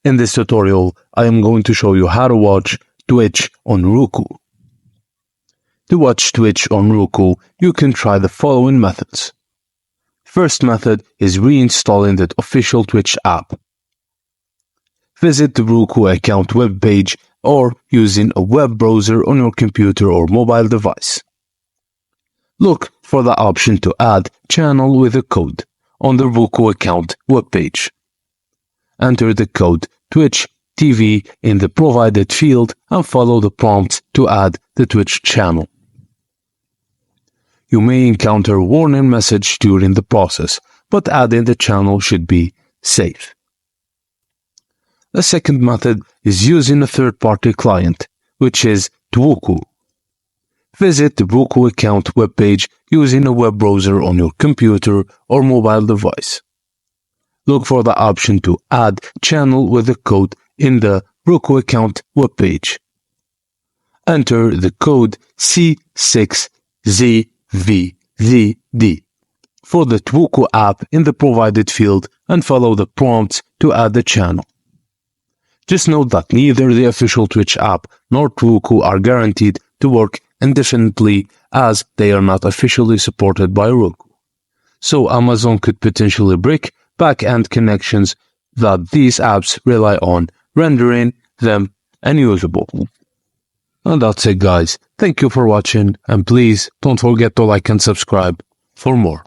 In this tutorial, I am going to show you how to watch Twitch on Roku. To watch Twitch on Roku, you can try the following methods. First method is reinstalling the official Twitch app. Visit the Roku account webpage or using a web browser on your computer or mobile device. Look for the option to add channel with a code on the Roku account webpage. Enter the code Twitch TV in the provided field and follow the prompts to add the Twitch channel. You may encounter a warning message during the process, but adding the channel should be safe. The second method is using a third-party client, which is Roku. Visit the Roku account webpage using a web browser on your computer or mobile device. Look for the option to add channel with a code in the Roku account webpage. Enter the code C6ZVVD for the Roku app in the provided field and follow the prompts to add the channel. Just note that neither the official Twitch app nor Roku are guaranteed to work indefinitely as they are not officially supported by Roku. So Amazon could potentially break back-end connections that these apps rely on, rendering them unusable. And that's it, guys. Thank you for watching, and please don't forget to like and subscribe for more.